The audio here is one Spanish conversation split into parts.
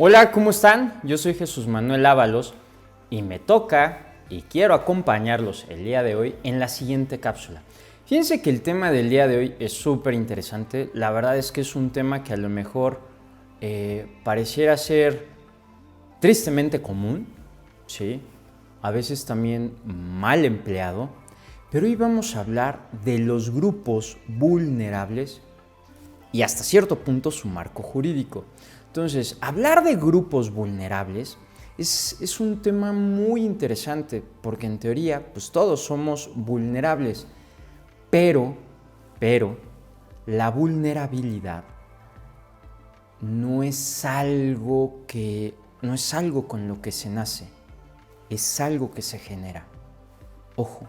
Hola, ¿cómo están? Yo soy Jesús Manuel Ábalos y me toca y quiero acompañarlos el día de hoy en la siguiente cápsula. Fíjense que el tema del día de hoy es súper interesante. La verdad es que es un tema que a lo mejor pareciera ser tristemente común, ¿sí? A veces también mal empleado, pero hoy vamos a hablar de los grupos vulnerables y hasta cierto punto su marco jurídico. Entonces, hablar de grupos vulnerables es un tema muy interesante porque en teoría pues todos somos vulnerables, pero la vulnerabilidad no es algo con lo que se nace, es algo que se genera. Ojo,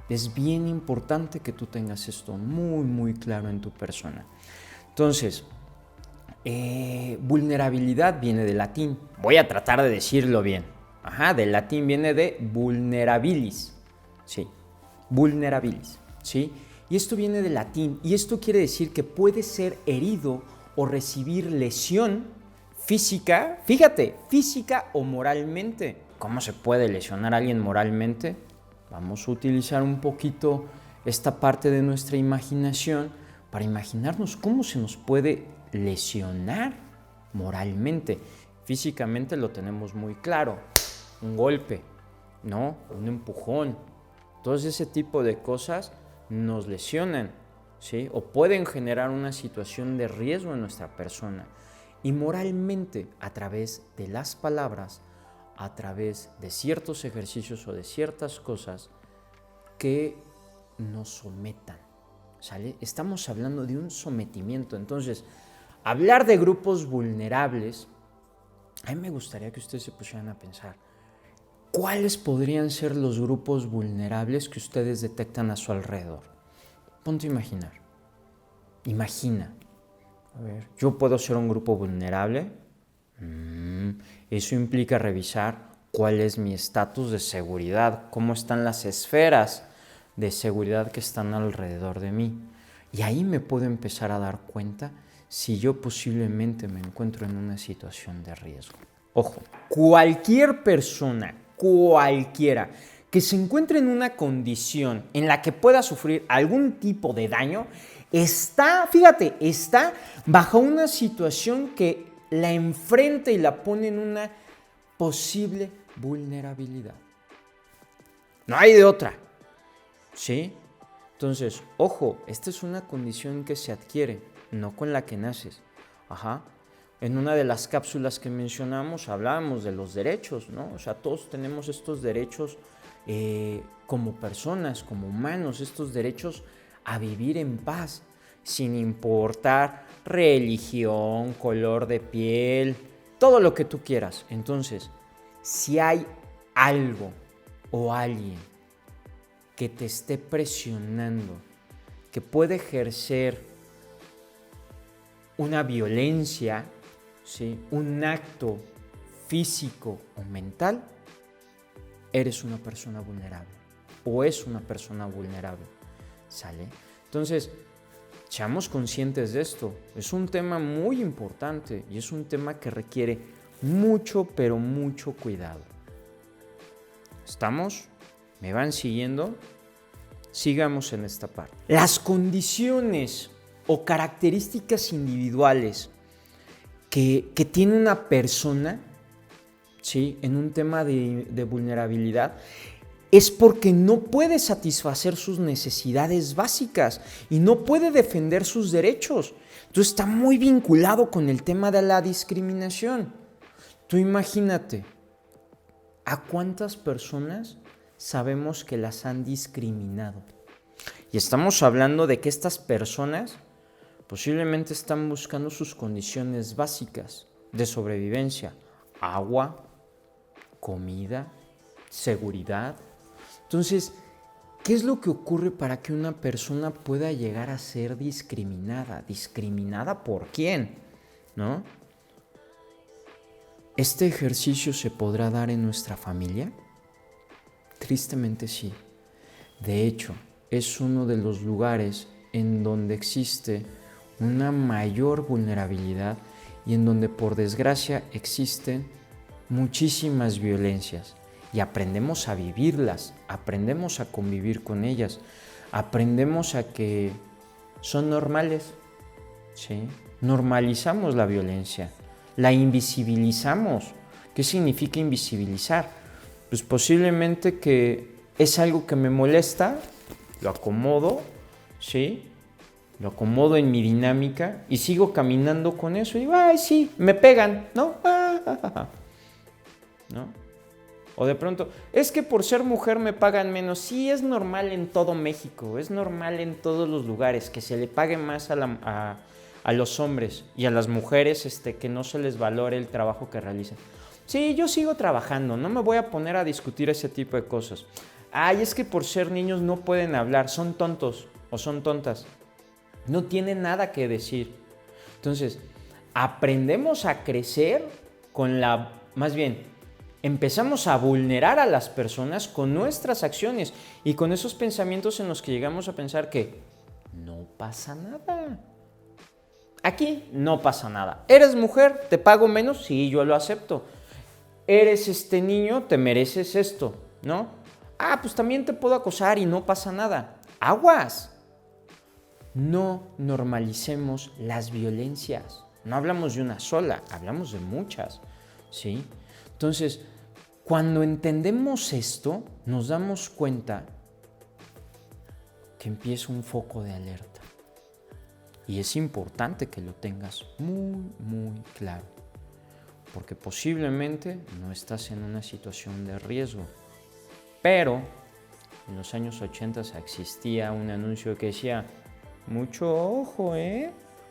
es bien importante que tú tengas esto muy claro en tu persona. Entonces, vulnerabilidad viene del latín. Voy a tratar de decirlo bien. Del latín viene de vulnerabilis. Sí, vulnerabilis. ¿Sí? Y esto viene del latín. Y esto quiere decir que puede ser herido o recibir lesión física. Fíjate, física o moralmente. ¿Cómo se puede lesionar a alguien moralmente? Vamos a utilizar un poquito esta parte de nuestra imaginación para imaginarnos cómo se nos puede lesionar moralmente. Físicamente lo tenemos muy claro, un golpe, ¿no? Un empujón. Todo ese tipo de cosas nos lesionan, ¿sí? O pueden generar una situación de riesgo en nuestra persona. Y moralmente, a través de las palabras, a través de ciertos ejercicios o de ciertas cosas que nos sometan, ¿sale? Estamos hablando de un sometimiento. Entonces, hablar de grupos vulnerables, a mí me gustaría que ustedes se pusieran a pensar, ¿cuáles podrían ser los grupos vulnerables que ustedes detectan a su alrededor? Ponte a imaginar. Imagina. A ver, ¿yo puedo ser un grupo vulnerable? Eso implica revisar cuál es mi estatus de seguridad, cómo están las esferas de seguridad que están alrededor de mí. Y ahí me puedo empezar a dar cuenta si yo posiblemente me encuentro en una situación de riesgo. Ojo, cualquier persona, cualquiera, que se encuentre en una condición en la que pueda sufrir algún tipo de daño, está bajo una situación que la enfrenta y la pone en una posible vulnerabilidad. No hay de otra, ¿sí? Entonces, ojo, esta es una condición que se adquiere, no con la que naces. En una de las cápsulas que mencionamos hablábamos de los derechos, ¿no? O sea, todos tenemos estos derechos como personas, como humanos, estos derechos a vivir en paz, sin importar religión, color de piel, todo lo que tú quieras. Entonces, si hay algo o alguien que te esté presionando, que puede ejercer una violencia, ¿sí? Un acto físico o mental, eres una persona vulnerable o es una persona vulnerable, ¿sale? Entonces, seamos conscientes de esto. Es un tema muy importante y es un tema que requiere mucho, pero mucho cuidado. ¿Estamos? ¿Me van siguiendo? Sigamos en esta parte. Las condiciones o características individuales que tiene una persona, ¿sí? En un tema de vulnerabilidad, es porque no puede satisfacer sus necesidades básicas y no puede defender sus derechos. Entonces está muy vinculado con el tema de la discriminación. Tú imagínate, ¿a cuántas personas sabemos que las han discriminado? Y estamos hablando de que estas personas posiblemente están buscando sus condiciones básicas de sobrevivencia: agua, comida, seguridad. Entonces, ¿qué es lo que ocurre para que una persona pueda llegar a ser discriminada? ¿Discriminada por quién? ¿No? ¿Este ejercicio se podrá dar en nuestra familia? Tristemente sí. De hecho, es uno de los lugares en donde existe una mayor vulnerabilidad y en donde por desgracia existen muchísimas violencias y aprendemos a vivirlas, aprendemos a convivir con ellas, aprendemos a que son normales, ¿sí? Normalizamos la violencia, la invisibilizamos. ¿Qué significa invisibilizar? Pues posiblemente que es algo que me molesta, lo acomodo, ¿sí? Lo acomodo en mi dinámica y sigo caminando con eso y digo, ay, sí, me pegan, ¿no? ¿No? O de pronto, es que por ser mujer me pagan menos. Sí, es normal en todo México, es normal en todos los lugares que se le pague más a los hombres y a las mujeres que no se les valore el trabajo que realizan. Sí, yo sigo trabajando, no me voy a poner a discutir ese tipo de cosas. Ay, es que por ser niños no pueden hablar, son tontos o son tontas. No tienen nada que decir. Entonces, aprendemos a crecer más bien, empezamos a vulnerar a las personas con nuestras acciones y con esos pensamientos en los que llegamos a pensar que no pasa nada. Aquí no pasa nada. ¿Eres mujer? ¿Te pago menos? Sí, yo lo acepto. ¿Eres niño? Te mereces esto, ¿no? Ah, pues también te puedo acosar y no pasa nada. ¡Aguas! No normalicemos las violencias. No hablamos de una sola, hablamos de muchas, ¿sí? Entonces, cuando entendemos esto, nos damos cuenta que empieza un foco de alerta. Y es importante que lo tengas muy, muy claro, porque posiblemente no estás en una situación de riesgo. Pero en los años 80 existía un anuncio que decía, mucho ojo,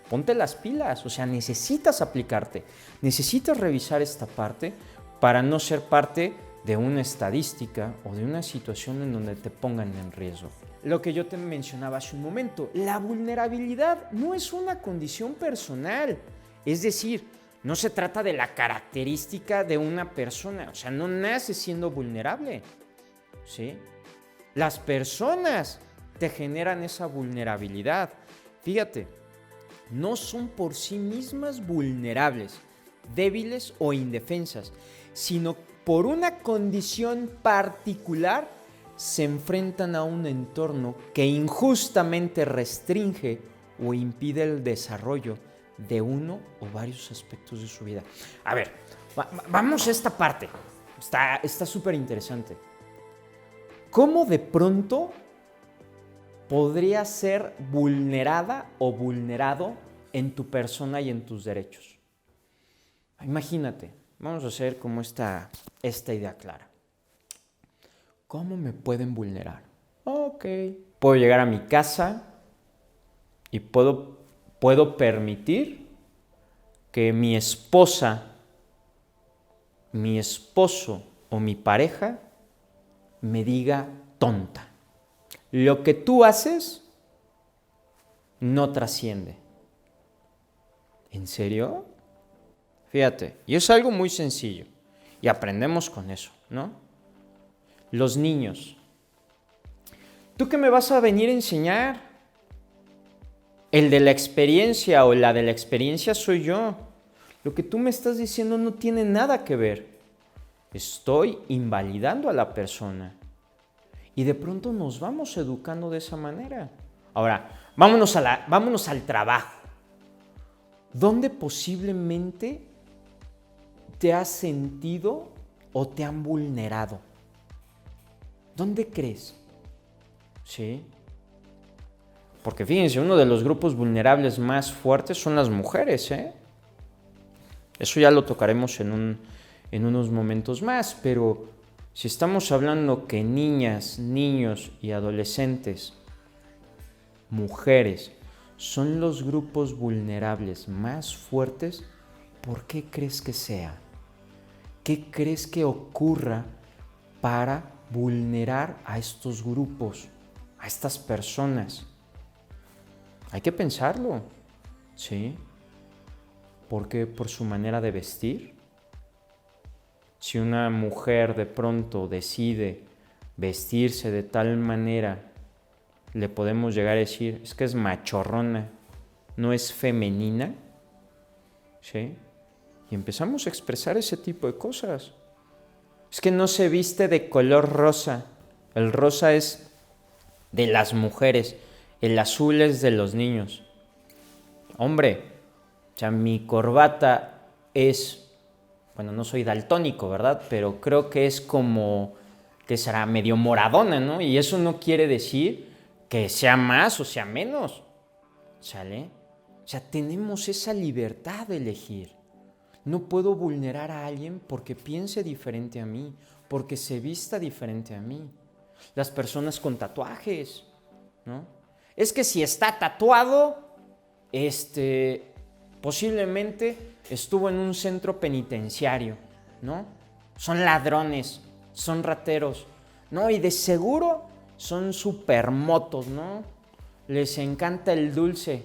ponte las pilas, o sea, necesitas aplicarte, necesitas revisar esta parte para no ser parte de una estadística o de una situación en donde te pongan en riesgo. Lo que yo te mencionaba hace un momento, la vulnerabilidad no es una condición personal, es decir, no se trata de la característica de una persona, o sea, no nace siendo vulnerable, ¿sí? Las personas te generan esa vulnerabilidad. Fíjate, no son por sí mismas vulnerables, débiles o indefensas, sino por una condición particular se enfrentan a un entorno que injustamente restringe o impide el desarrollo de uno o varios aspectos de su vida. A ver, vamos a esta parte. Está súper interesante. ¿Cómo de pronto podría ser vulnerada o vulnerado en tu persona y en tus derechos? Imagínate, vamos a hacer como esta idea clara. ¿Cómo me pueden vulnerar? Ok. Puedo llegar a mi casa y puedo permitir que mi esposa, mi esposo o mi pareja me diga tonta. Lo que tú haces no trasciende. ¿En serio? Fíjate, y es algo muy sencillo y aprendemos con eso, ¿no? Los niños. ¿Tú qué me vas a venir a enseñar? El de la experiencia o la de la experiencia soy yo. Lo que tú me estás diciendo no tiene nada que ver. Estoy invalidando a la persona. Y de pronto nos vamos educando de esa manera. Ahora, vámonos al trabajo. ¿Dónde posiblemente te has sentido o te han vulnerado? ¿Dónde crees? ¿Sí? Porque fíjense, uno de los grupos vulnerables más fuertes son las mujeres, Eso ya lo tocaremos en unos momentos más, pero si estamos hablando que niñas, niños y adolescentes, mujeres, son los grupos vulnerables más fuertes, ¿por qué crees que sea? ¿Qué crees que ocurra para vulnerar a estos grupos, a estas personas? Hay que pensarlo, ¿sí? Porque por su manera de vestir. Si una mujer de pronto decide vestirse de tal manera, le podemos llegar a decir, es que es machorrona, no es femenina, ¿sí? Y empezamos a expresar ese tipo de cosas. Es que no se viste de color rosa. El rosa es de las mujeres, el azul es de los niños. Hombre, o sea, mi corbata es, bueno, no soy daltónico, ¿verdad? Pero creo que es como, que será medio moradona, ¿no? Y eso no quiere decir que sea más o sea menos, ¿sale? O sea, tenemos esa libertad de elegir. No puedo vulnerar a alguien porque piense diferente a mí, porque se vista diferente a mí. Las personas con tatuajes, ¿no? Es que si está tatuado, posiblemente estuvo en un centro penitenciario, ¿no? Son ladrones, son rateros, ¿no? Y de seguro son supermotos, ¿no? Les encanta el dulce.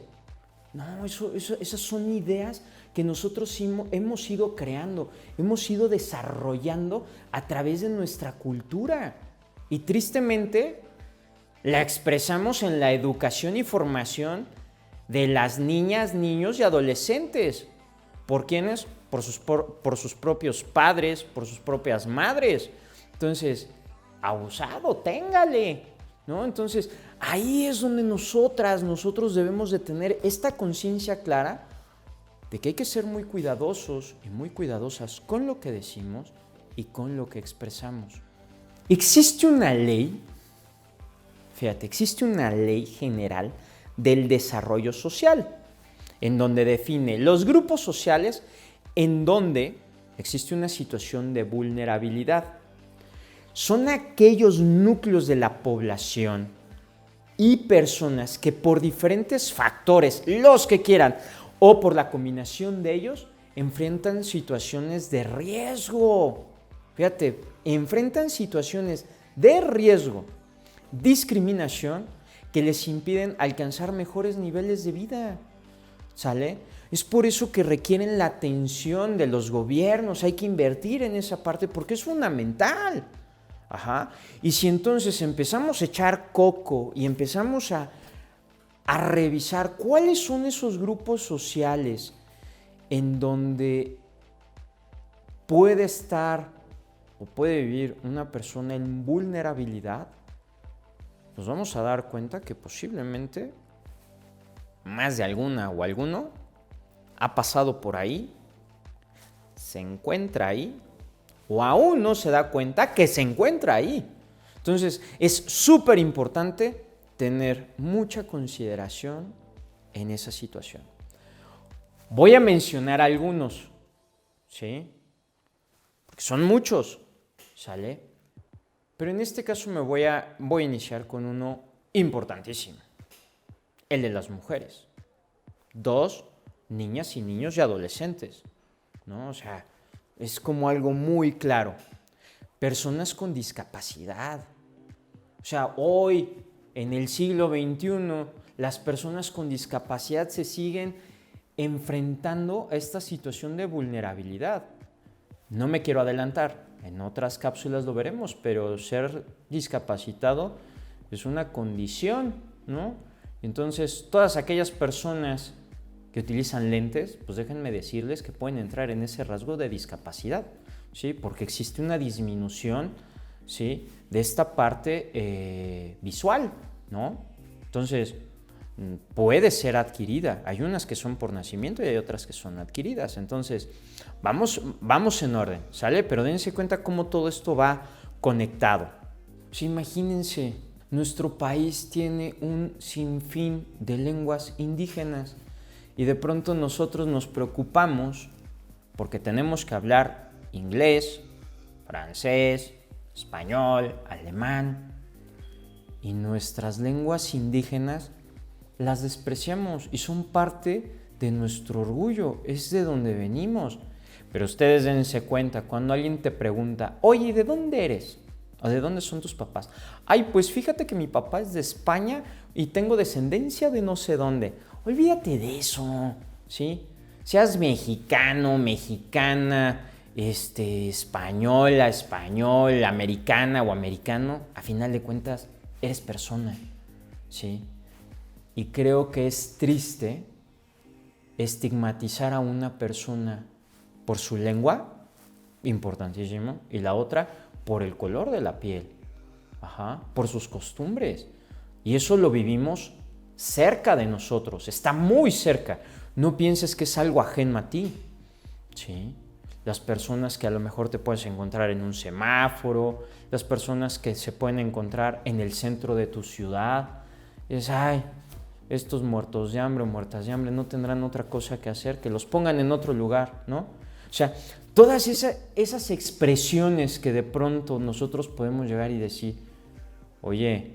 No, esas son ideas que nosotros hemos ido creando, hemos ido desarrollando a través de nuestra cultura. Y tristemente la expresamos en la educación y formación de las niñas, niños y adolescentes. ¿Por quiénes? Por sus propios padres, por sus propias madres. Entonces, abusado, téngale, ¿no? Entonces, ahí es donde nosotros debemos de tener esta conciencia clara de que hay que ser muy cuidadosos y muy cuidadosas con lo que decimos y con lo que expresamos. Existe una ley, fíjate, existe una ley general del desarrollo social, en donde define los grupos sociales en donde existe una situación de vulnerabilidad. Son aquellos núcleos de la población y personas que por diferentes factores, los que quieran, o por la combinación de ellos, enfrentan situaciones de riesgo. Fíjate, enfrentan situaciones de riesgo, discriminación, que les impiden alcanzar mejores niveles de vida, ¿sale? Es por eso que requieren la atención de los gobiernos, hay que invertir en esa parte porque es fundamental. Ajá. Y si entonces empezamos a echar coco y empezamos a revisar cuáles son esos grupos sociales en donde puede estar o puede vivir una persona en vulnerabilidad, nos vamos a dar cuenta que posiblemente más de alguna o alguno ha pasado por ahí, se encuentra ahí o aún no se da cuenta que se encuentra ahí. Entonces es súper importante tener mucha consideración en esa situación. Voy a mencionar algunos, ¿sí? Porque son muchos, ¿sale? Pero en este caso voy a iniciar con uno importantísimo, el de las mujeres. 2, niñas y niños y adolescentes, ¿no? O sea, es como algo muy claro. Personas con discapacidad. O sea, hoy, en el siglo XXI, las personas con discapacidad se siguen enfrentando a esta situación de vulnerabilidad. No me quiero adelantar, en otras cápsulas lo veremos, pero ser discapacitado es una condición, ¿no? Entonces, todas aquellas personas que utilizan lentes, pues déjenme decirles que pueden entrar en ese rasgo de discapacidad, ¿sí? Porque existe una disminución, ¿sí?, de esta parte visual, ¿no? Entonces, puede ser adquirida. Hay unas que son por nacimiento y hay otras que son adquiridas. Entonces, vamos en orden, ¿sale? Pero dense cuenta cómo todo esto va conectado. Sí, imagínense, nuestro país tiene un sinfín de lenguas indígenas y de pronto nosotros nos preocupamos porque tenemos que hablar inglés, francés, español, alemán, y nuestras lenguas indígenas las despreciamos y son parte de nuestro orgullo, es de donde venimos. Pero ustedes dense cuenta, cuando alguien te pregunta, oye, ¿de dónde eres? ¿O de dónde son tus papás? Ay, pues fíjate que mi papá es de España y tengo descendencia de no sé dónde. Olvídate de eso, ¿sí? Seas mexicano, mexicana, española, español, americana o americano, a final de cuentas, eres persona, ¿sí? Y creo que es triste estigmatizar a una persona Por su lengua, importantísimo. Y la otra, por el color de la piel. Por sus costumbres. Y eso lo vivimos cerca de nosotros, está muy cerca. No pienses que es algo ajeno a ti. ¿Sí? Las personas que a lo mejor te puedes encontrar en un semáforo, las personas que se pueden encontrar en el centro de tu ciudad. Estos muertos de hambre o muertas de hambre no tendrán otra cosa que hacer, que los pongan en otro lugar, ¿no? O sea, todas esas expresiones que de pronto nosotros podemos llegar y decir, oye,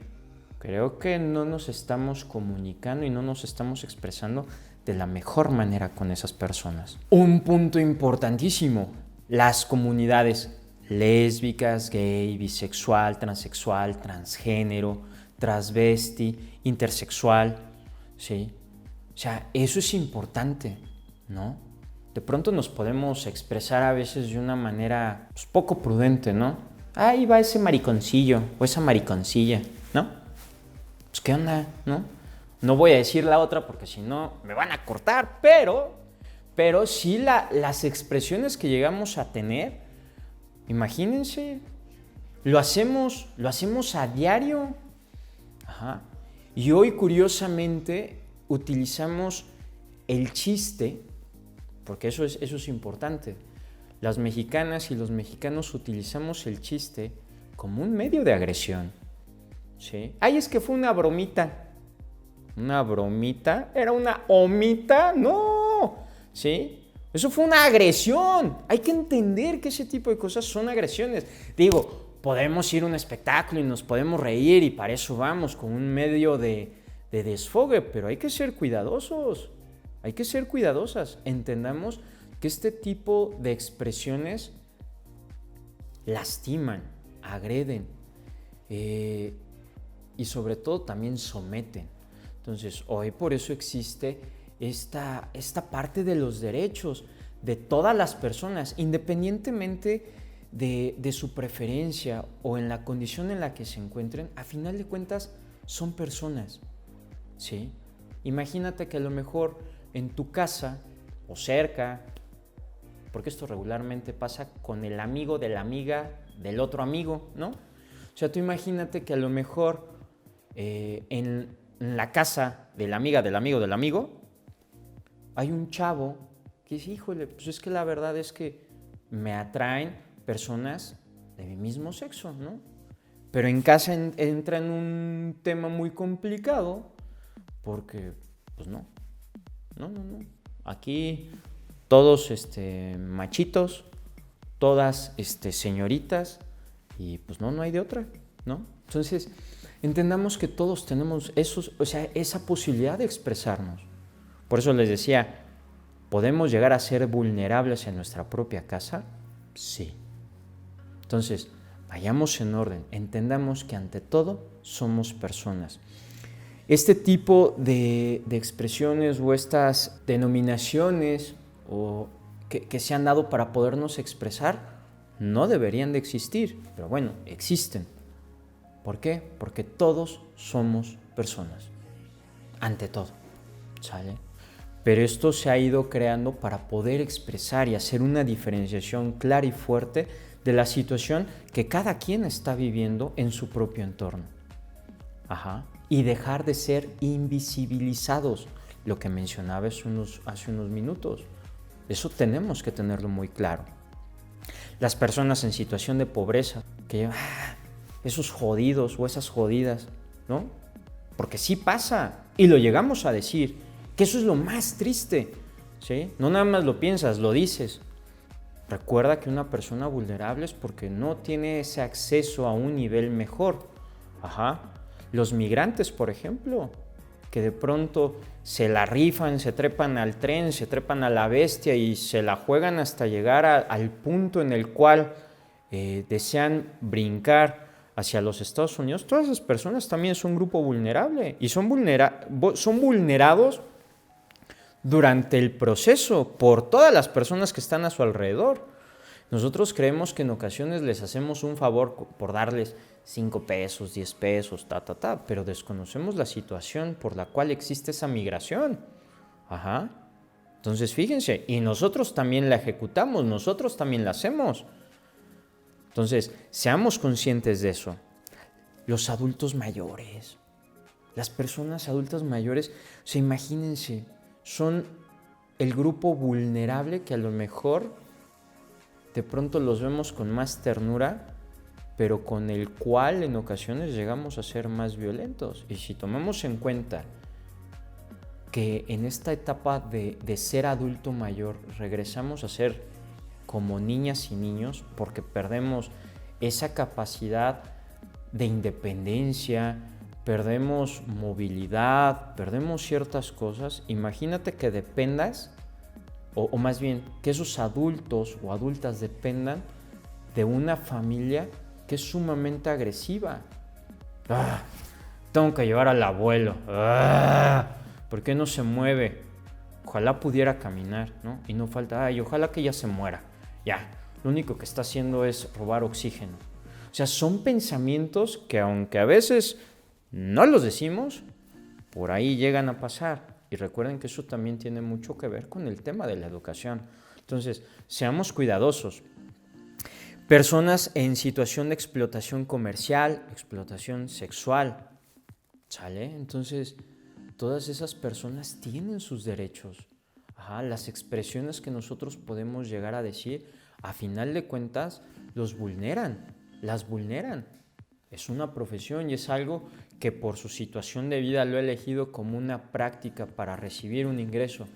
creo que no nos estamos comunicando y no nos estamos expresando de la mejor manera con esas personas. Un punto importantísimo, las comunidades lésbicas, gay, bisexual, transexual, transgénero, transvesti, intersexual, ¿sí? O sea, eso es importante, ¿no? De pronto nos podemos expresar a veces de una manera pues, poco prudente, ¿no? Ahí va ese mariconcillo o esa mariconcilla, ¿no? Pues, ¿qué onda, no? No voy a decir la otra porque si no me van a cortar, pero sí las expresiones que llegamos a tener, imagínense, lo hacemos a diario. Y hoy, curiosamente, utilizamos el chiste, porque eso es importante. Las mexicanas y los mexicanos utilizamos el chiste como un medio de agresión. ¿Sí? Es que fue una bromita. ¿Una bromita? ¿Era una omita? ¡No! ¿Sí? Eso fue una agresión. Hay que entender que ese tipo de cosas son agresiones. Digo, podemos ir a un espectáculo y nos podemos reír y para eso vamos, con un medio de desfogue, pero hay que ser cuidadosos. Hay que ser cuidadosas. Entendamos que este tipo de expresiones lastiman, agreden y sobre todo también someten. Entonces, hoy por eso existe esta parte de los derechos de todas las personas, independientemente de su preferencia o en la condición en la que se encuentren. A final de cuentas, son personas, ¿sí? Imagínate que a lo mejor en tu casa o cerca, porque esto regularmente pasa con el amigo de la amiga del otro amigo, ¿no? O sea, tú imagínate que a lo mejor en la casa de la amiga del amigo del amigo hay un chavo que dice, híjole, pues es que la verdad es que me atraen personas de mi mismo sexo, ¿no? Pero en casa entra en un tema muy complicado porque, pues no. Aquí todos machitos, todas señoritas y pues no hay de otra, ¿no? Entonces, entendamos que todos tenemos esa posibilidad de expresarnos. Por eso les decía, ¿podemos llegar a ser vulnerables en nuestra propia casa? Sí. Entonces, vayamos en orden, entendamos que ante todo somos personas. Este tipo de expresiones o estas denominaciones que se han dado para podernos expresar no deberían de existir, pero bueno, existen. ¿Por qué? Porque todos somos personas, ante todo, ¿sale? Pero esto se ha ido creando para poder expresar y hacer una diferenciación clara y fuerte de la situación que cada quien está viviendo en su propio entorno. Y dejar de ser invisibilizados, lo que mencionaba hace unos minutos. Eso tenemos que tenerlo muy claro. Las personas en situación de pobreza, que esos jodidos o esas jodidas, ¿no? Porque sí pasa, y lo llegamos a decir, que eso es lo más triste, ¿sí? No nada más lo piensas, lo dices. Recuerda que una persona vulnerable es porque no tiene ese acceso a un nivel mejor. Los migrantes, por ejemplo, que de pronto se la rifan, se trepan al tren, se trepan a la bestia y se la juegan hasta llegar al punto en el cual desean brincar hacia los Estados Unidos. Todas esas personas también son un grupo vulnerable y son vulnerados durante el proceso por todas las personas que están a su alrededor. Nosotros creemos que en ocasiones les hacemos un favor por darles 5 pesos, 10 pesos, pero desconocemos la situación por la cual existe esa migración. Entonces, fíjense, y nosotros también la ejecutamos, nosotros también la hacemos. Entonces, seamos conscientes de eso. Los adultos mayores, las personas adultas mayores, o sea, imagínense, son el grupo vulnerable que a lo mejor de pronto los vemos con más ternura, pero con el cual en ocasiones llegamos a ser más violentos. Y si tomamos en cuenta que en esta etapa de ser adulto mayor regresamos a ser como niñas y niños porque perdemos esa capacidad de independencia, perdemos movilidad, perdemos ciertas cosas. Imagínate que dependas, o más bien que esos adultos o adultas dependan de una familia que es sumamente agresiva. Tengo que llevar al abuelo. ¿Por qué no se mueve? Ojalá pudiera caminar, ¿no? Y no falta, ojalá que ya se muera. Ya, lo único que está haciendo es robar oxígeno. O sea, son pensamientos que aunque a veces no los decimos, por ahí llegan a pasar. Y recuerden que eso también tiene mucho que ver con el tema de la educación. Entonces, seamos cuidadosos. Personas en situación de explotación comercial, explotación sexual, ¿sale? Entonces, todas esas personas tienen sus derechos. Las expresiones que nosotros podemos llegar a decir, a final de cuentas, las vulneran. Es una profesión y es algo que por su situación de vida lo he elegido como una práctica para recibir un ingreso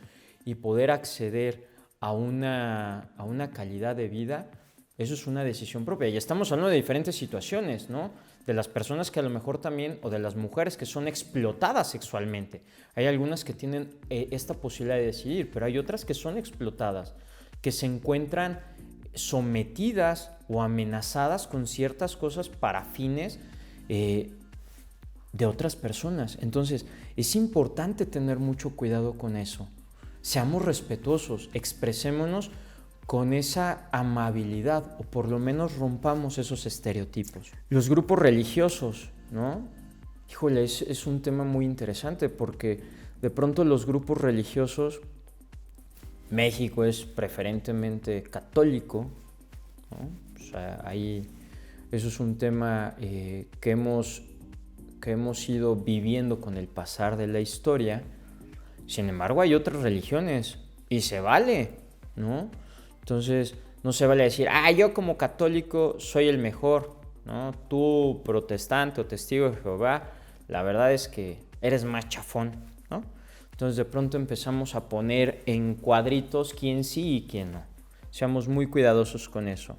y poder acceder a una calidad de vida. Eso es una decisión propia. Y estamos hablando de diferentes situaciones, ¿no? De las personas que a lo mejor también, o de las mujeres que son explotadas sexualmente. Hay algunas que tienen esta posibilidad de decidir, pero hay otras que son explotadas, que se encuentran sometidas o amenazadas con ciertas cosas para fines de otras personas. Entonces, es importante tener mucho cuidado con eso. Seamos respetuosos, expresémonos con esa amabilidad, o por lo menos rompamos esos estereotipos. Los grupos religiosos, ¿no? Híjole, es un tema muy interesante porque de pronto los grupos religiosos, México es preferentemente católico, ¿no? O sea, ahí eso es un tema que hemos ido viviendo con el pasar de la historia. Sin embargo, hay otras religiones y se vale, ¿no? Entonces, no se vale decir, yo como católico soy el mejor, ¿no? Tú, protestante o testigo de Jehová, la verdad es que eres más chafón, ¿no? Entonces, de pronto empezamos a poner en cuadritos quién sí y quién no. Seamos muy cuidadosos con eso.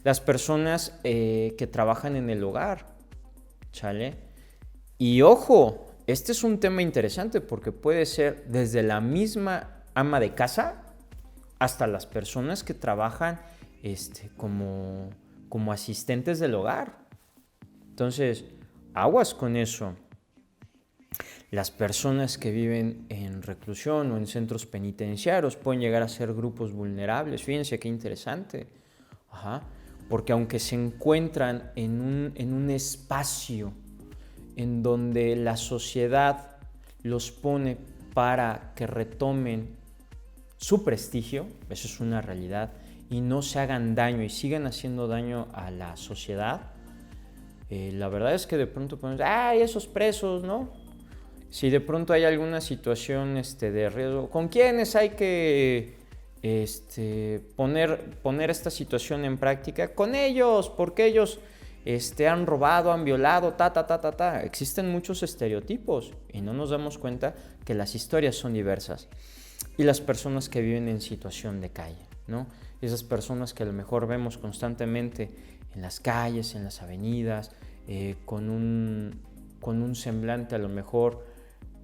Las personas que trabajan en el hogar, ¿sale? Y ojo, este es un tema interesante porque puede ser desde la misma ama de casa hasta las personas que trabajan como asistentes del hogar. Entonces, aguas con eso. Las personas que viven en reclusión o en centros penitenciarios pueden llegar a ser grupos vulnerables. Fíjense qué interesante. Porque aunque se encuentran en un espacio en donde la sociedad los pone para que retomen su prestigio, eso es una realidad, y no se hagan daño y sigan haciendo daño a la sociedad, la verdad es que de pronto ponemos, esos presos, ¿no? Si de pronto hay alguna situación de riesgo, ¿con quiénes hay que poner esta situación en práctica? Con ellos, porque ellos han robado, han violado, Existen muchos estereotipos y no nos damos cuenta que las historias son diversas. Y las personas que viven en situación de calle, ¿no? Esas personas que a lo mejor vemos constantemente en las calles, en las avenidas, con un semblante a lo mejor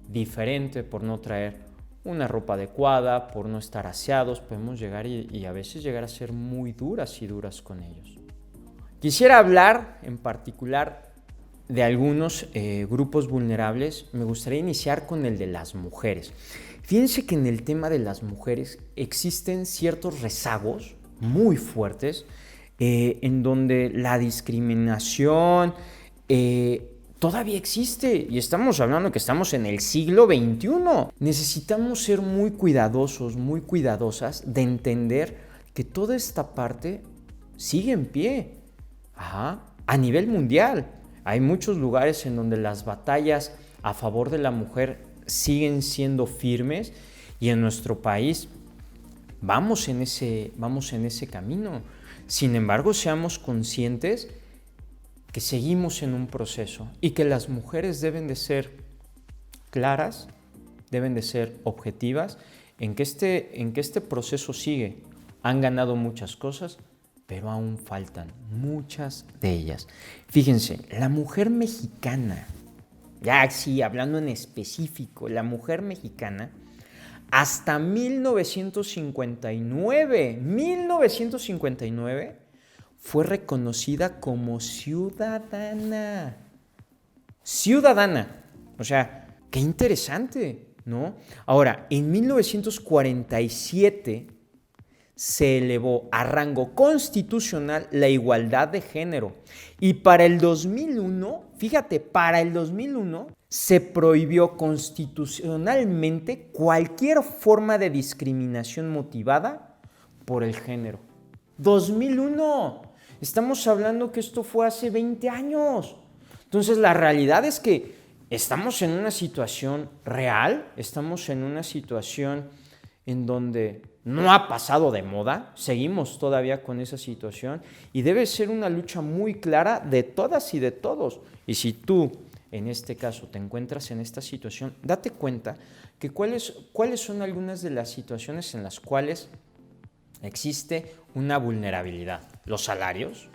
diferente por no traer una ropa adecuada, por no estar aseados, podemos llegar y a veces llegar a ser muy duras con ellos. Quisiera hablar en particular de algunos grupos vulnerables. Me gustaría iniciar con el de las mujeres. Fíjense que en el tema de las mujeres existen ciertos rezagos muy fuertes en donde la discriminación todavía existe y estamos hablando que estamos en el siglo XXI. Necesitamos ser muy cuidadosos, muy cuidadosas de entender que toda esta parte sigue en pie. A nivel mundial. Hay muchos lugares en donde las batallas a favor de la mujer siguen siendo firmes y en nuestro país vamos en ese camino. Sin embargo, seamos conscientes que seguimos en un proceso y que las mujeres deben de ser claras, deben de ser objetivas en que este proceso sigue. Han ganado muchas cosas, pero aún faltan muchas de ellas. Fíjense, la mujer mexicana, ya sí, hablando en específico, la mujer mexicana, hasta 1959, fue reconocida como ciudadana. Ciudadana. O sea, qué interesante, ¿no? Ahora, en 1947 se elevó a rango constitucional la igualdad de género. Y para el 2001, fíjate, para el 2001 se prohibió constitucionalmente cualquier forma de discriminación motivada por el género. 2001. Estamos hablando que esto fue hace 20 años. Entonces, la realidad es que estamos en una situación real, estamos en una situación en donde no ha pasado de moda, seguimos todavía con esa situación y debe ser una lucha muy clara de todas y de todos. Y si tú, en este caso, te encuentras en esta situación, date cuenta que cuáles son algunas de las situaciones en las cuales existe una vulnerabilidad. Los salarios,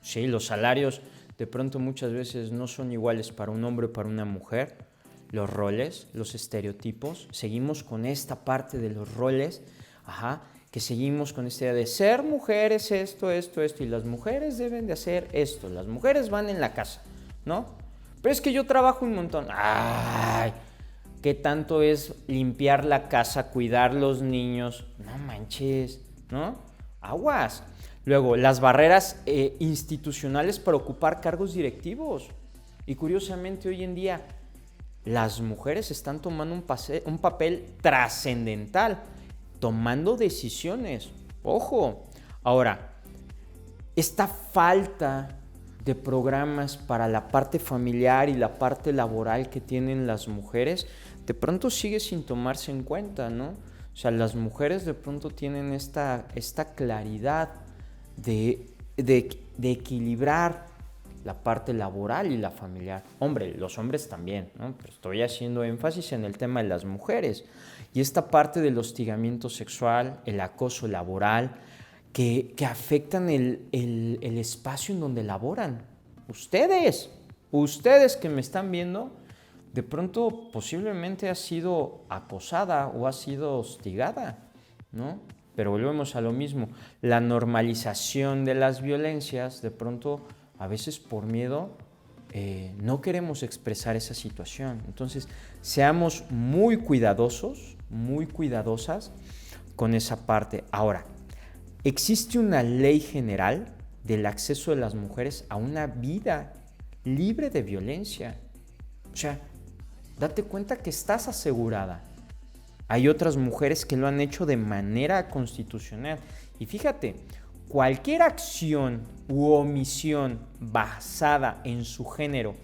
¿sí? Los salarios de pronto muchas veces no son iguales para un hombre o para una mujer. Los roles, los estereotipos, seguimos con esta parte de los roles, que seguimos con esta idea de ser mujeres, esto, y las mujeres deben de hacer esto, las mujeres van en la casa, ¿no? Pero es que yo trabajo un montón. ¡Ay! ¿Qué tanto es limpiar la casa, cuidar los niños? No manches, ¿no? Aguas. Luego, las barreras institucionales para ocupar cargos directivos. Y curiosamente hoy en día las mujeres están tomando un papel trascendental, tomando decisiones. Ojo. Ahora, esta falta de programas para la parte familiar y la parte laboral que tienen las mujeres, de pronto sigue sin tomarse en cuenta, ¿no? O sea, las mujeres de pronto tienen esta claridad de equilibrar la parte laboral y la familiar. Hombre, los hombres también, ¿no? Pero estoy haciendo énfasis en el tema de las mujeres. Y esta parte del hostigamiento sexual, el acoso laboral, que afectan el espacio en donde laboran. Ustedes que me están viendo, de pronto posiblemente ha sido acosada o ha sido hostigada, ¿no? Pero volvemos a lo mismo. La normalización de las violencias, de pronto, a veces por miedo, no queremos expresar esa situación. Entonces, seamos muy cuidadosos, muy cuidadosas con esa parte. Ahora, existe una ley general del acceso de las mujeres a una vida libre de violencia. O sea, date cuenta que estás asegurada. Hay otras mujeres que lo han hecho de manera constitucional. Y fíjate, cualquier acción u omisión basada en su género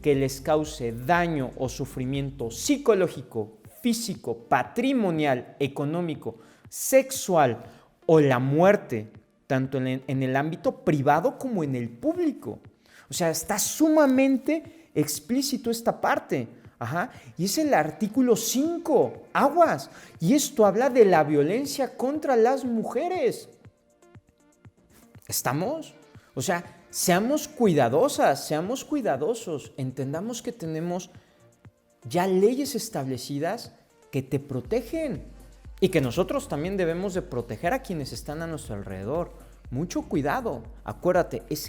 que les cause daño o sufrimiento psicológico, físico, patrimonial, económico, sexual o la muerte, tanto en el ámbito privado como en el público. O sea, está sumamente explícito esta parte. Y es el artículo 5, aguas. Y esto habla de la violencia contra las mujeres. ¿Estamos? O sea, seamos cuidadosas, seamos cuidadosos. Entendamos que tenemos ya leyes establecidas que te protegen y que nosotros también debemos de proteger a quienes están a nuestro alrededor. Mucho cuidado. Acuérdate, es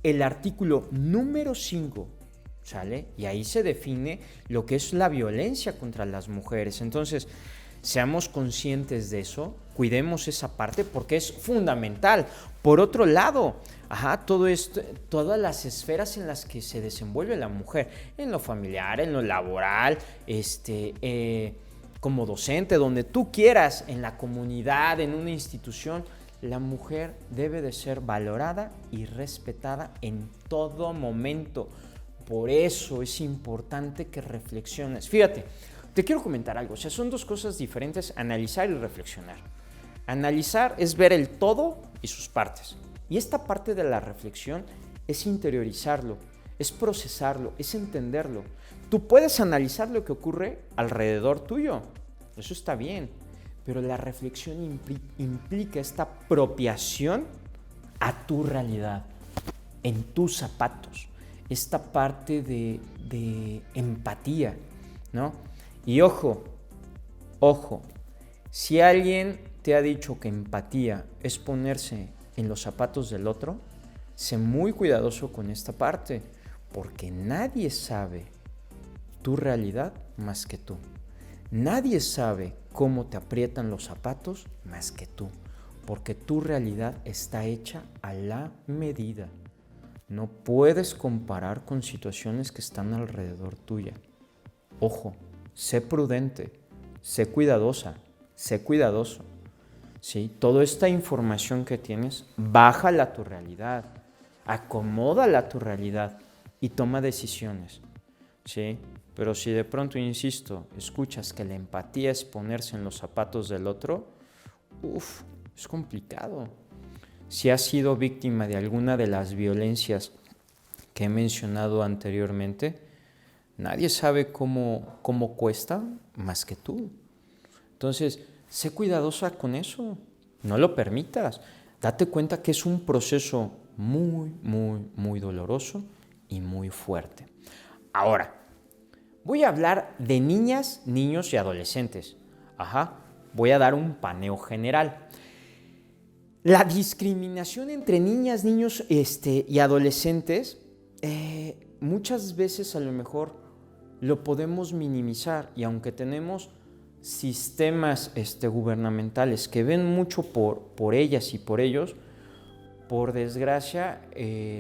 el artículo número 5. ¿Sale? Y ahí se define lo que es la violencia contra las mujeres. Entonces, Seamos conscientes de eso, cuidemos esa parte porque es fundamental. Por otro lado, todo esto, todas las esferas en las que se desenvuelve la mujer, en lo familiar, en lo laboral, como docente, donde tú quieras, en la comunidad, en una institución, la mujer debe de ser valorada y respetada en todo momento. Por eso es importante que reflexiones. Fíjate, te quiero comentar algo. O sea, son dos cosas diferentes, analizar y reflexionar. Analizar es ver el todo y sus partes. Y esta parte de la reflexión es interiorizarlo, es procesarlo, es entenderlo. Tú puedes analizar lo que ocurre alrededor tuyo. Eso está bien. Pero la reflexión implica esta apropiación a tu realidad, en tus zapatos. Esta parte de empatía, ¿no? Y ojo, si alguien te ha dicho que empatía es ponerse en los zapatos del otro, sé muy cuidadoso con esta parte, porque nadie sabe tu realidad más que tú. Nadie sabe cómo te aprietan los zapatos más que tú, porque tu realidad está hecha a la medida. No puedes comparar con situaciones que están alrededor tuya. Ojo, sé prudente, sé cuidadosa, sé cuidadoso. ¿Sí? Toda esta información que tienes, bájala a tu realidad, acomódala a tu realidad y toma decisiones. ¿Sí? Pero si de pronto, insisto, escuchas que la empatía es ponerse en los zapatos del otro, es complicado. Si has sido víctima de alguna de las violencias que he mencionado anteriormente, nadie sabe cómo cuesta más que tú. Entonces, sé cuidadosa con eso. No lo permitas. Date cuenta que es un proceso muy, muy, muy doloroso y muy fuerte. Ahora, voy a hablar de niñas, niños y adolescentes. Voy a dar un paneo general. La discriminación entre niñas, niños y adolescentes, muchas veces a lo mejor lo podemos minimizar, y aunque tenemos sistemas gubernamentales que ven mucho por ellas y por ellos, por desgracia,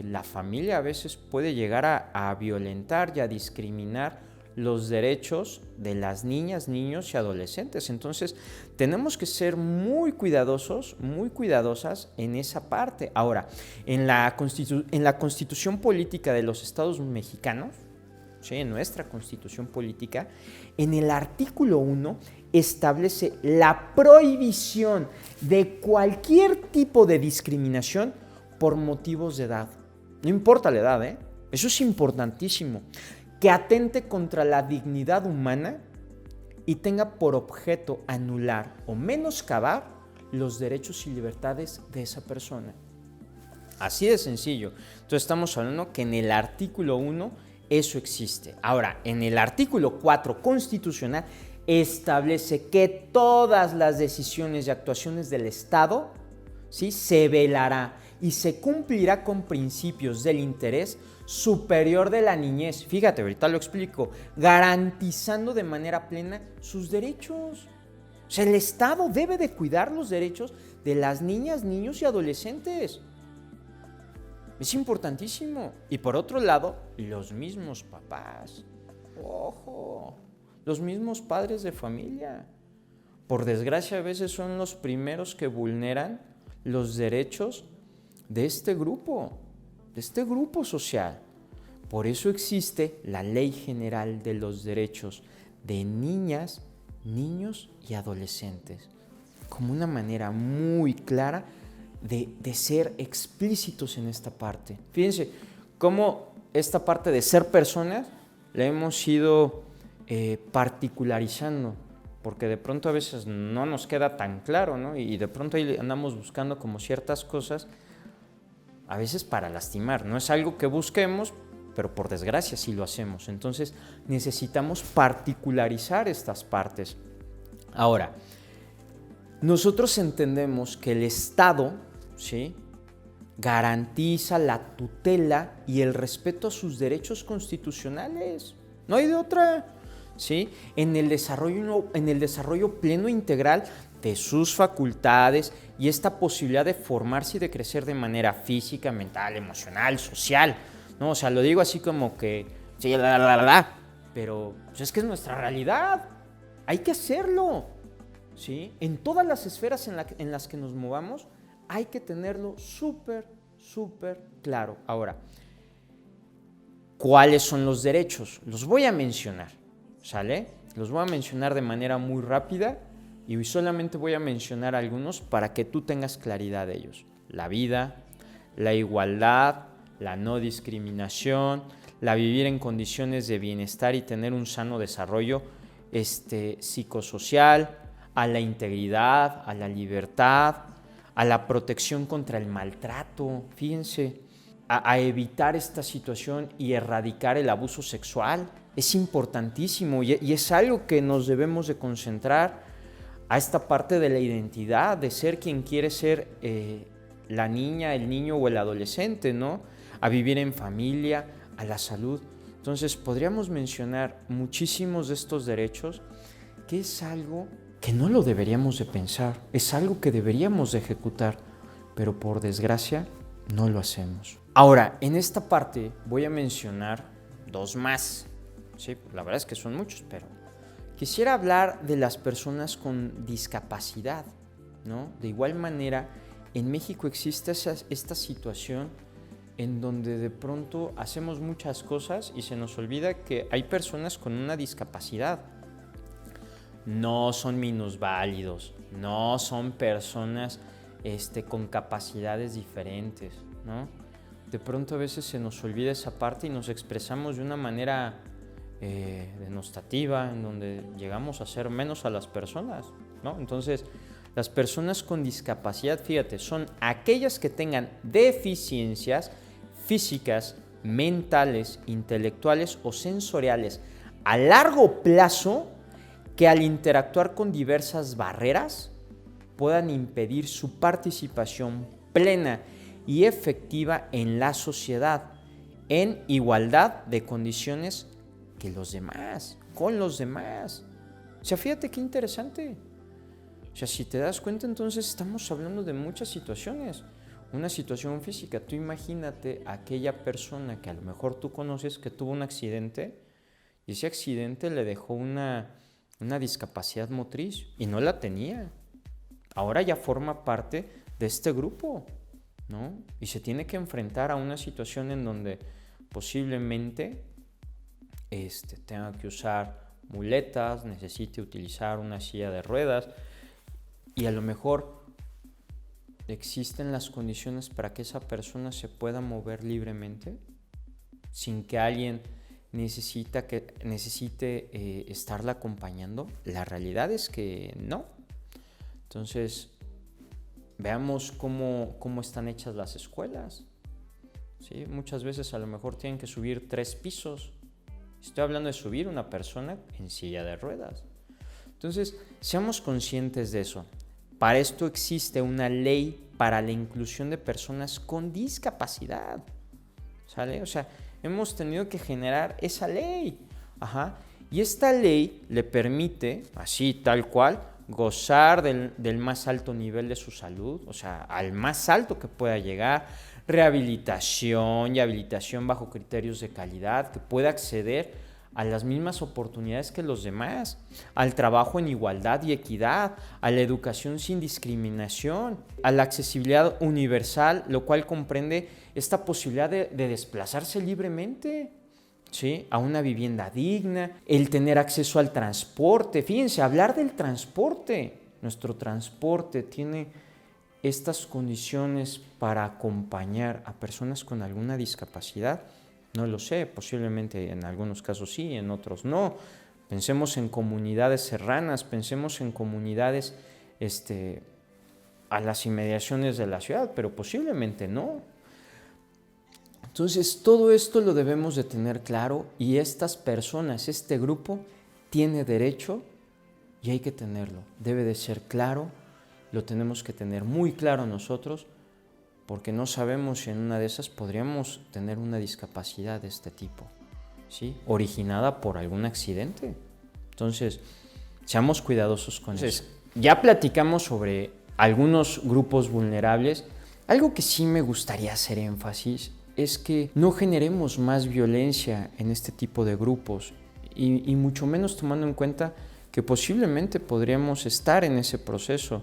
la familia a veces puede llegar a violentar y a discriminar los derechos de las niñas, niños y adolescentes. Entonces, tenemos que ser muy cuidadosos, muy cuidadosas en esa parte. Ahora, en la Constitución Política de los Estados Mexicanos, ¿sí? En nuestra Constitución Política, en el artículo 1 establece la prohibición de cualquier tipo de discriminación por motivos de edad. No importa la edad, eso es importantísimo. Que atente contra la dignidad humana y tenga por objeto anular o menoscabar los derechos y libertades de esa persona. Así de sencillo. Entonces estamos hablando que en el artículo 1 eso existe. Ahora, en el artículo 4 constitucional establece que todas las decisiones y actuaciones del Estado, ¿sí?, se velará y se cumplirá con principios del interés superior de la niñez. Fíjate, ahorita lo explico, garantizando de manera plena sus derechos. O sea, el Estado debe de cuidar los derechos de las niñas, niños y adolescentes. Es importantísimo. Y por otro lado, los mismos papás. Ojo, los mismos padres de familia. Por desgracia, a veces son los primeros que vulneran los derechos de este grupo social. Por eso existe la Ley General de los Derechos de Niñas, Niños y Adolescentes, como una manera muy clara de ser explícitos en esta parte. Fíjense cómo esta parte de ser personas la hemos ido particularizando, porque de pronto a veces no nos queda tan claro, ¿no? Y de pronto ahí andamos buscando como ciertas cosas, a veces para lastimar. No es algo que busquemos, pero por desgracia sí lo hacemos. Entonces necesitamos particularizar estas partes. Ahora, nosotros entendemos que el Estado, ¿sí?, garantiza la tutela y el respeto a sus derechos constitucionales. No hay de otra. ¿sí? En el desarrollo pleno e integral de sus facultades y esta posibilidad de formarse y de crecer de manera física, mental, emocional, social, ¿no? O sea, lo digo así como que, sí, pero pues es que es nuestra realidad, hay que hacerlo, ¿sí? En todas las esferas en las que nos movamos, hay que tenerlo súper, súper claro. Ahora, ¿cuáles son los derechos? Los voy a mencionar, ¿sale? Los voy a mencionar de manera muy rápida y solamente voy a mencionar algunos para que tú tengas claridad de ellos. La vida, la igualdad, la no discriminación, la vivir en condiciones de bienestar y tener un sano desarrollo psicosocial, a la integridad, a la libertad, a la protección contra el maltrato, fíjense, a evitar esta situación y erradicar el abuso sexual. Es importantísimo y es algo que nos debemos de concentrar a esta parte de la identidad, de ser quien quiere ser la niña, el niño o el adolescente, ¿no? A vivir en familia, a la salud. Entonces podríamos mencionar muchísimos de estos derechos, que es algo que no lo deberíamos de pensar, es algo que deberíamos de ejecutar, pero por desgracia no lo hacemos. Ahora, en esta parte voy a mencionar dos más. Sí, la verdad es que son muchos, pero quisiera hablar de las personas con discapacidad, ¿no? De igual manera, en México existe esta situación en donde de pronto hacemos muchas cosas y se nos olvida que hay personas con una discapacidad. No son minusválidos, no son personas con capacidades diferentes, ¿no? De pronto a veces se nos olvida esa parte y nos expresamos de una manera denostativa, en donde llegamos a ser menos a las personas, ¿no? Entonces, las personas con discapacidad, fíjate, son aquellas que tengan deficiencias físicas, mentales, intelectuales o sensoriales a largo plazo que al interactuar con diversas barreras puedan impedir su participación plena y efectiva en la sociedad, en igualdad de condiciones que los demás, con los demás. O sea, fíjate qué interesante. O sea, si te das cuenta, entonces estamos hablando de muchas situaciones. Una situación física, tú imagínate a aquella persona que a lo mejor tú conoces que tuvo un accidente y ese accidente le dejó una discapacidad motriz y no la tenía. Ahora ya forma parte de este grupo, ¿no? Y se tiene que enfrentar a una situación en donde posiblemente tenga que usar muletas, necesite utilizar una silla de ruedas y a lo mejor existen las condiciones para que esa persona se pueda mover libremente sin que alguien necesite estarla acompañando. La realidad es que no. Entonces, veamos cómo están hechas las escuelas, ¿sí? Muchas veces a lo mejor tienen que subir 3 pisos. Estoy hablando de subir una persona en silla de ruedas. Entonces, seamos conscientes de eso. Para esto existe una ley para la inclusión de personas con discapacidad, ¿sale? O sea, hemos tenido que generar esa ley. Ajá. Y esta ley le permite, así tal cual, gozar del más alto nivel de su salud, o sea, al más alto que pueda llegar, rehabilitación y habilitación bajo criterios de calidad, que pueda acceder a las mismas oportunidades que los demás, al trabajo en igualdad y equidad, a la educación sin discriminación, a la accesibilidad universal, lo cual comprende esta posibilidad de desplazarse libremente, ¿sí? A una vivienda digna, el tener acceso al transporte. Fíjense, hablar del transporte. Nuestro transporte tiene estas condiciones para acompañar a personas con alguna discapacidad. No lo sé, posiblemente en algunos casos sí, en otros no. Pensemos en comunidades serranas, pensemos en comunidades a las inmediaciones de la ciudad, pero posiblemente no. Entonces, todo esto lo debemos de tener claro y estas personas, este grupo, tiene derecho y hay que tenerlo. Debe de ser claro, lo tenemos que tener muy claro nosotros, porque no sabemos si en una de esas podríamos tener una discapacidad de este tipo, ¿sí? Originada por algún accidente. Entonces, seamos cuidadosos con eso. Ya platicamos sobre algunos grupos vulnerables. Algo que sí me gustaría hacer énfasis es que no generemos más violencia en este tipo de grupos y mucho menos tomando en cuenta que posiblemente podríamos estar en ese proceso.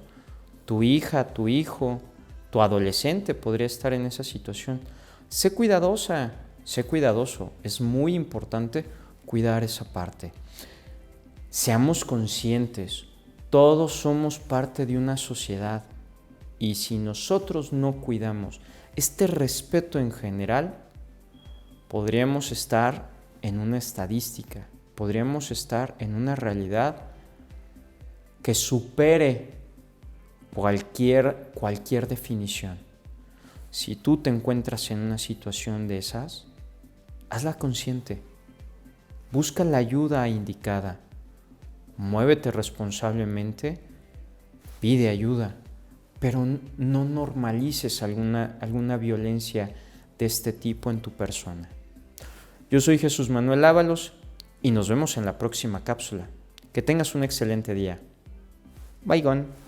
Tu hija, tu hijo, tu adolescente podría estar en esa situación. Sé cuidadosa, sé cuidadoso. Es muy importante cuidar esa parte. Seamos conscientes, todos somos parte de una sociedad y si nosotros no cuidamos este respeto en general, podríamos estar en una estadística, podríamos estar en una realidad que supere cualquier definición. Si tú te encuentras en una situación de esas, hazla consciente, busca la ayuda indicada, muévete responsablemente, pide ayuda, pero no normalices alguna violencia de este tipo en tu persona. Yo soy Jesús Manuel Ábalos y nos vemos en la próxima cápsula. Que tengas un excelente día. Bye, gone.